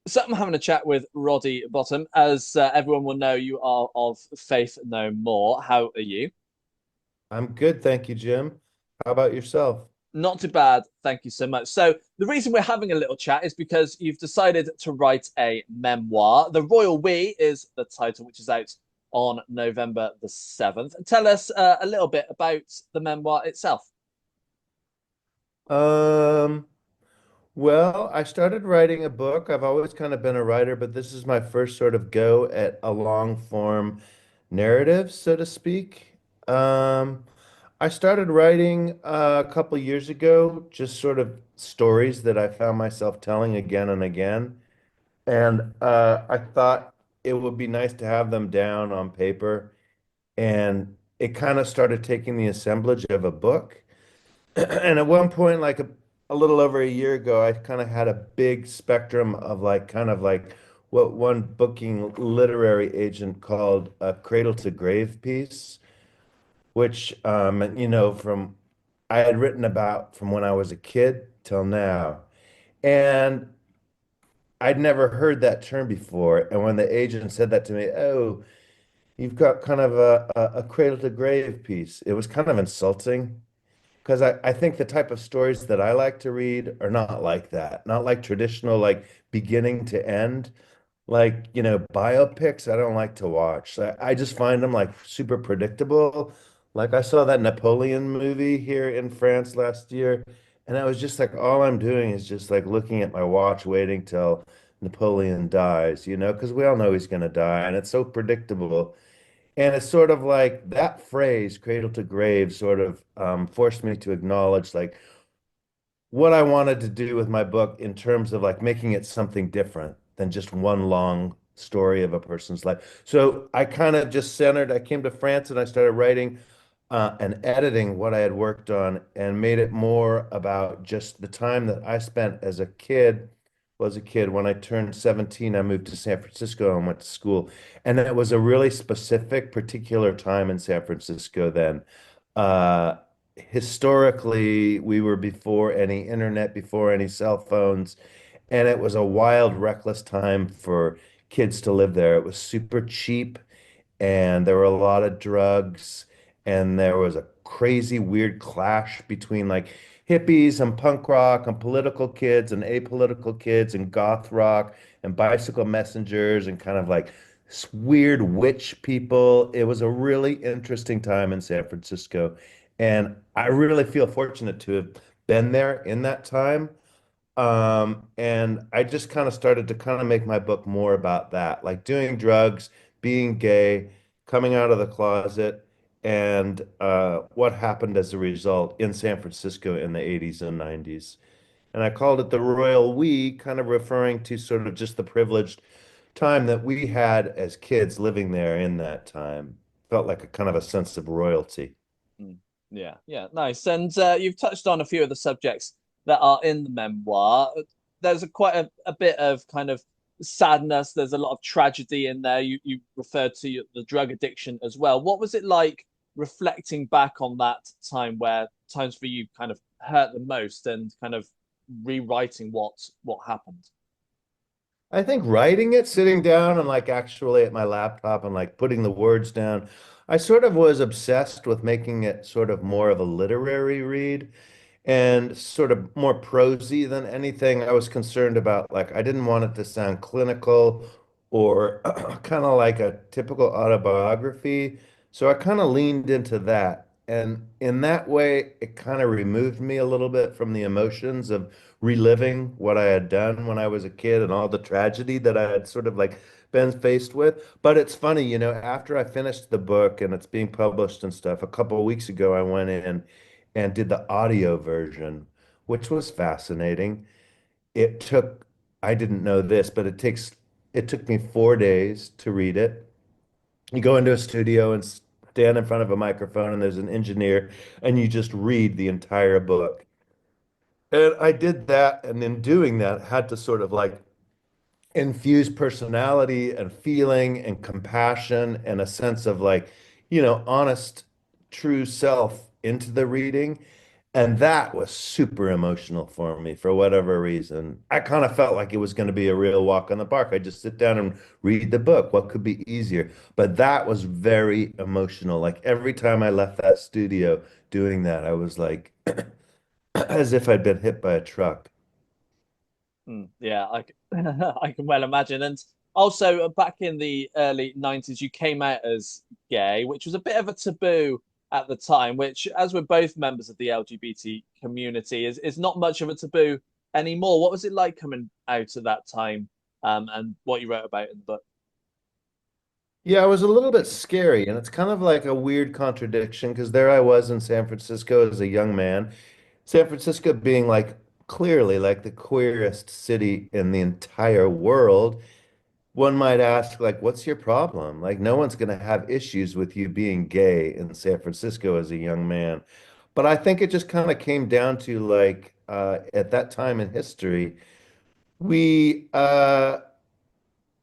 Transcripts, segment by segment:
So I'm having a chat with Roddy Bottum. As everyone will know, you are of Faith No More. How are you? I'm good, thank you, Jim. How about yourself? Not too bad, thank you so much. So the reason we're having a little chat is because you've decided to write a memoir. The Royal We is the title, which is out on November the 7th. Tell us a little bit about the memoir itself. Um, well, I started writing a book. I've always kind of been a writer, but this is my first sort of go at a long form narrative, so to speak. Um, I started writing a couple years ago, just sort of stories that I found myself telling again and again. And I thought it would be nice to have them down on paper. And it kind of started taking the assemblage of a book. And at one point, like a little over a year ago, I kind of had a big spectrum of like kind of like what one booking literary agent called a cradle to grave piece, which from I had written about from when I was a kid till now. And I'd never heard that term before. And when the agent said that to me, oh, you've got kind of a cradle to grave piece, it was kind of insulting. Because I think the type of stories that I like to read are not like that, not like traditional, like beginning to end. Like, biopics, I don't like to watch. I just find them like super predictable. Like, I saw that Napoleon movie here in France last year, and I was just like, all I'm doing is just like looking at my watch, waiting till Napoleon dies, because we all know he's going to die, and it's so predictable. And it's sort of like that phrase, cradle to grave, sort of forced me to acknowledge like what I wanted to do with my book in terms of like making it something different than just one long story of a person's life. So I kind of just I came to France and I started writing and editing what I had worked on and made it more about just the time that I spent as a kid. Was a kid when I turned 17, I moved to San Francisco and went to school. And it was a really specific, particular time in San Francisco then. Uh, Historically, we were before any internet, before any cell phones, and it was a wild, reckless time for kids to live there. It was super cheap, and there were a lot of drugs, and there was a crazy, weird clash between like hippies and punk rock and political kids and apolitical kids and goth rock and bicycle messengers and kind of like weird witch people. It was a really interesting time in San Francisco. And I really feel fortunate to have been there in that time. And I just kind of started to kind of make my book more about that, like doing drugs, being gay, coming out of the closet, and what happened as a result in San Francisco in the 80s and 90s. And I called it the Royal We, kind of referring to sort of just the privileged time that we had as kids living there in that time. Felt like a kind of a sense of royalty. Mm. Yeah, yeah, nice. And you've touched on a few of the subjects that are in the memoir. There's a bit of kind of sadness. There's a lot of tragedy in there. You referred to the drug addiction as well. What was it like reflecting back on that time where times for you kind of hurt the most and kind of rewriting what happened? I think writing it, sitting down and like actually at my laptop and like putting the words down, I sort of was obsessed with making it sort of more of a literary read and sort of more prosy than anything. I was concerned about like I didn't want it to sound clinical or kind of like a typical autobiography. So I kind of leaned into that. And in that way, it kind of removed me a little bit from the emotions of reliving what I had done when I was a kid and all the tragedy that I had sort of like been faced with. But it's funny, after I finished the book and it's being published and stuff, a couple of weeks ago, I went in and did the audio version, which was fascinating. It took, I didn't know this, but it took me 4 days to read it. You go into a studio and stand in front of a microphone, and there's an engineer, and you just read the entire book. And I did that, and in doing that, had to sort of like infuse personality and feeling and compassion and a sense of like, honest, true self into the reading. And that was super emotional for me for whatever reason. I kind of felt like it was going to be a real walk in the park. I just sit down and read the book. What could be easier? But that was very emotional. Like every time I left that studio doing that, I was like as if I'd been hit by a truck. Yeah, I can well imagine. And also, back in the early 90s, you came out as gay, which was a bit of a taboo at the time, which, as we're both members of the LGBT community, is not much of a taboo anymore. What was it like coming out at that time, and what you wrote about in the book? Yeah, it was a little bit scary, and it's kind of like a weird contradiction because there I was in San Francisco as a young man. San Francisco being like clearly like the queerest city in the entire world. One might ask, like, what's your problem? Like, no one's going to have issues with you being gay in San Francisco as a young man. But I think it just kind of came down to like at that time in history, we had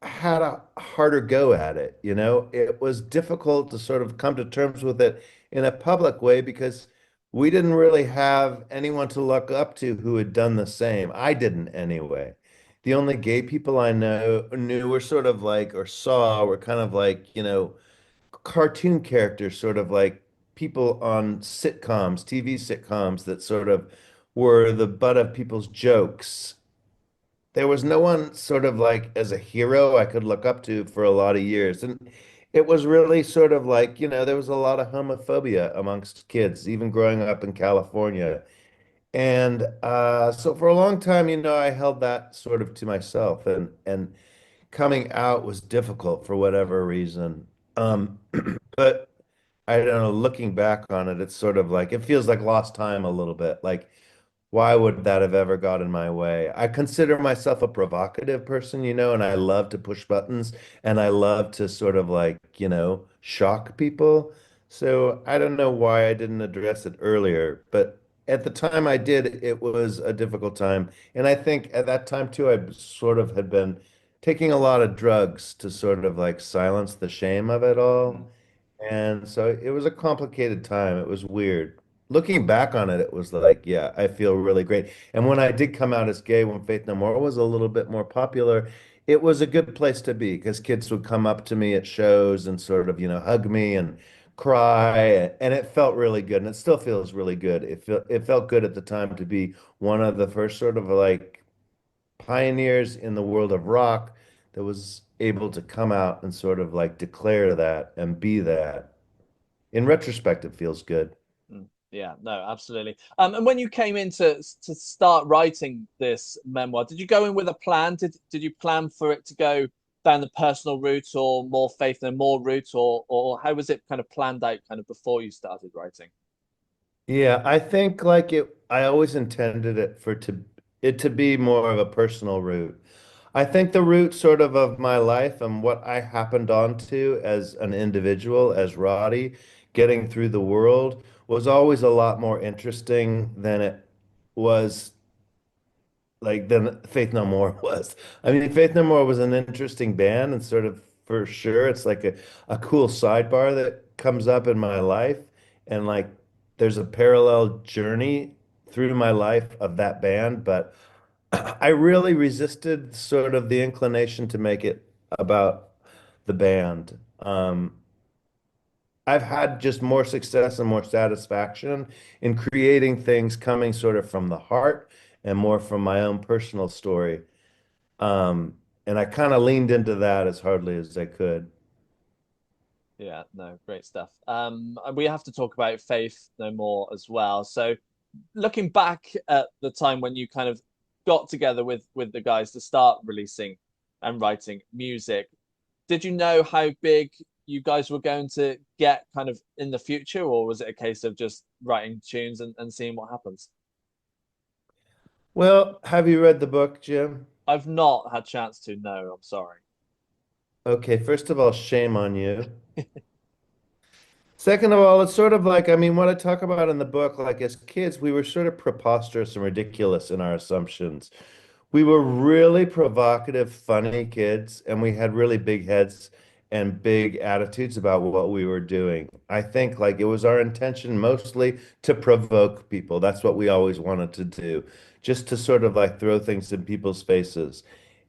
a harder go at it, you know? It was difficult to sort of come to terms with it in a public way because we didn't really have anyone to look up to who had done the same. I didn't anyway. The only gay people I know knew were sort of like or saw were kind of like, you know, cartoon characters, sort of like people on sitcoms, TV sitcoms that sort of were the butt of people's jokes. There was no one sort of like as a hero I could look up to for a lot of years. And it was really sort of like, you know, there was a lot of homophobia amongst kids, even growing up in California. And so for a long time, you know, I held that sort of to myself and coming out was difficult for whatever reason. But I don't know, looking back on it, it's sort of like it feels like lost time a little bit. Like why would that have ever got in my way? I consider myself a provocative person, you know, and I love to push buttons and I love to sort of like, you know, shock people. So I don't know why I didn't address it earlier, but at the time I did, it was a difficult time. And I think at that time too, I sort of had been taking a lot of drugs to sort of like silence the shame of it Mm, all. And so it was a complicated time. It was weird. Looking back on it, it was like, yeah, I feel really great. And when I did come out as gay, when Faith No More was a little bit more popular, it was a good place to be because kids would come up to me at shows and sort of, you know, hug me and cry. And it felt really good. And it still feels really good. It felt good at the time to be one of the first sort of like pioneers in the world of rock that was able to come out and sort of like declare that and be that. In retrospect, it feels good. yeah, no, absolutely. And when you came in to start writing this memoir, did you go in with a plan? Did you plan for it to go down the personal route or more faith and more route, or how was it kind of planned out kind of before you started writing? Yeah, I think like I always intended it to be more of a personal route. I think the root sort of my life and what I happened onto as an individual, as Roddy, getting through the world was always a lot more interesting than it was like than Faith No More was. I mean, Faith No More was an interesting band and sort of for sure it's like a cool sidebar that comes up in my life and like there's a parallel journey through my life of that band, but I really resisted sort of the inclination to make it about the band. I've had just more success and more satisfaction in creating things coming sort of from the heart and more from my own personal story. And I kind of leaned into that as hardly as I could. Yeah, no, great stuff. And we have to talk about Faith No More as well. So looking back at the time when you kind of got together with the guys to start releasing and writing music, did you know how big you guys were going to get kind of in the future, or was it a case of just writing tunes and seeing what happens? Well, have you read the book, Jim? I've not had chance to. No, I'm sorry. Okay, first of all, shame on you. Second of all, it's sort of like, I mean, what I talk about in the book, like as kids, we were sort of preposterous and ridiculous in our assumptions. We were really provocative, funny kids, and we had really big heads and big attitudes about what we were doing. I think like it was our intention mostly to provoke people. That's what we always wanted to do, just to sort of like throw things in people's faces.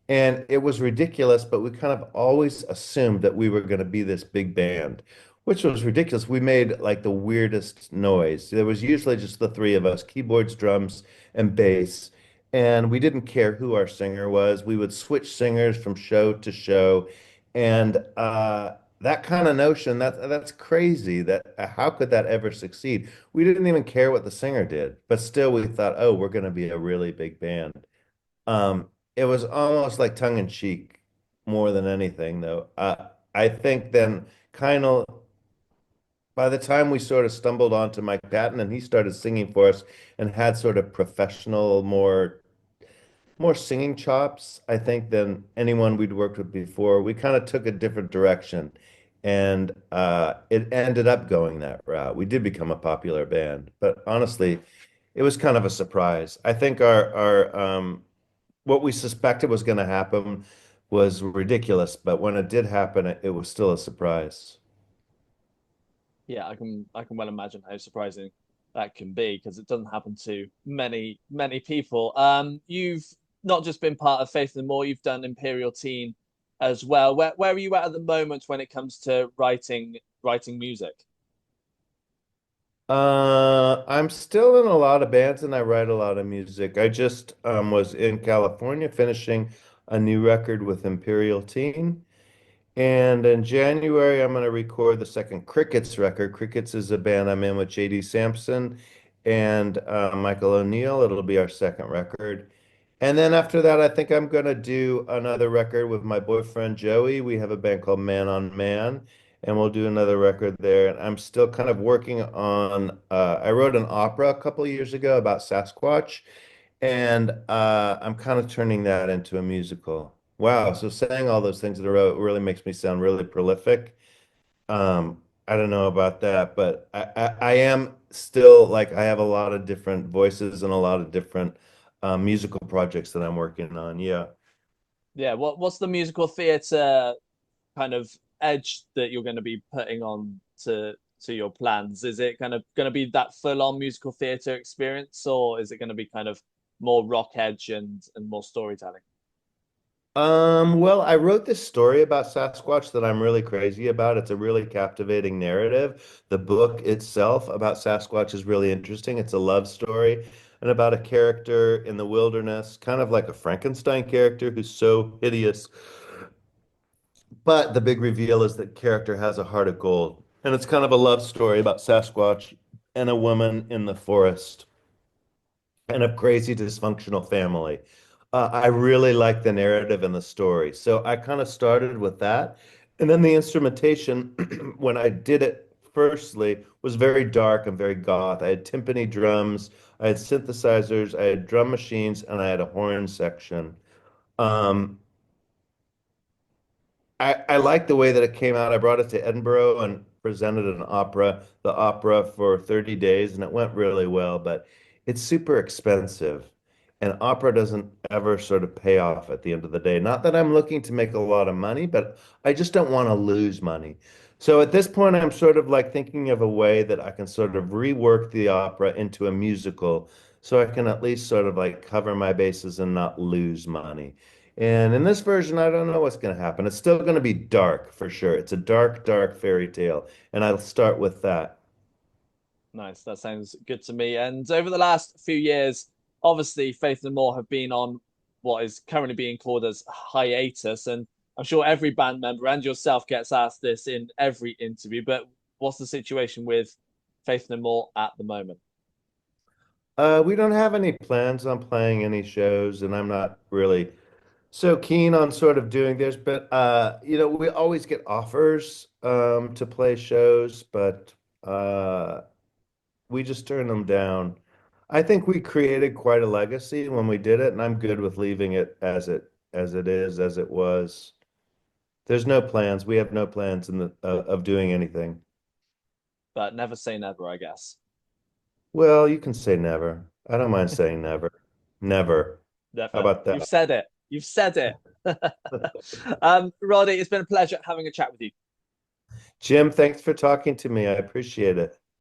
And it was ridiculous, but we kind of always assumed that we were going to be this big band, which was ridiculous. We made like the weirdest noise. There was usually just the three of us, keyboards, drums, and bass. And we didn't care who our singer was. We would switch singers from show to show. And that kind of notion, that's crazy. That how could that ever succeed? We didn't even care what the singer did, but still we thought, oh, we're going to be a really big band. It was almost like tongue in cheek more than anything, though. I think then kind of by the time we sort of stumbled onto Mike Patton and he started singing for us and had sort of professional, more singing chops, I think, than anyone we'd worked with before, we kind of took a different direction. And it ended up going that route. We did become a popular band, but honestly, it was kind of a surprise. I think our what we suspected was going to happen was ridiculous, but when it did happen, it was still a surprise. Yeah, I can well imagine how surprising that can be because it doesn't happen to many people. You've not just been part of Faith No More, you've done Imperial Teen as well. Where are you at the moment when it comes to writing music? I'm still in a lot of bands and I write a lot of music. I just was in California finishing a new record with Imperial Teen. And in January, I'm going to record the second Crickets record. Crickets is a band I'm in with JD Sampson and Michael O'Neill. It'll be our second record. And then after that, I think I'm going to do another record with my boyfriend Joey. We have a band called Man on Man, and we'll do another record there. And I'm still kind of working on, I wrote an opera a couple of years ago about Sasquatch, and I'm kind of turning that into a musical. Wow. So saying all those things in a row really makes me sound really prolific. I don't know about that, but I am still like I have a lot of different voices and a lot of different musical projects that I'm working on. Yeah. Yeah, what's the musical theatre kind of edge that you're going to be putting on to your plans? Is it kind of going to be that full on musical theatre experience, or is it going to be kind of more rock edge and more storytelling? Well, I wrote this story about Sasquatch that I'm really crazy about. It's a really captivating narrative. The book itself about Sasquatch is really interesting. It's a love story and about a character in the wilderness, kind of like a Frankenstein character who's so hideous. But the big reveal is that character has a heart of gold. And it's kind of a love story about Sasquatch and a woman in the forest and a crazy dysfunctional family. I really like the narrative and the story. So I kind of started with that. And then the instrumentation, when I did it firstly, was very dark and very goth. I had timpani drums, I had synthesizers, I had drum machines, and I had a horn section. Um, I like the way that it came out. I brought it to Edinburgh and presented the opera for 30 days, and it went really well, but it's super expensive. And opera doesn't ever sort of pay off at the end of the day. Not that I'm looking to make a lot of money, but I just don't want to lose money. So at this point, I'm sort of like thinking of a way that I can sort of rework the opera into a musical so I can at least sort of like cover my bases and not lose money. And in this version, I don't know what's going to happen. It's still going to be dark for sure. It's a dark, dark fairy tale. And I'll start with that. Nice. That sounds good to me. And over the last few years, obviously, Faith No More have been on what is currently being called as hiatus. And I'm sure every band member and yourself gets asked this in every interview. But what's the situation with Faith No More at the moment? We don't have any plans on playing any shows, and I'm not really so keen on sort of doing this, but we always get offers to play shows, but we just turn them down. I think we created quite a legacy when we did it, and I'm good with leaving it as it was. There's no plans. We have no plans of doing anything. But never say never, I guess. Well, you can say never. I don't mind saying never. Never. How Never. about You've that? said it. You've said it. Roddy, it's been a pleasure having a chat with you. Jim, thanks for talking to me. I appreciate it.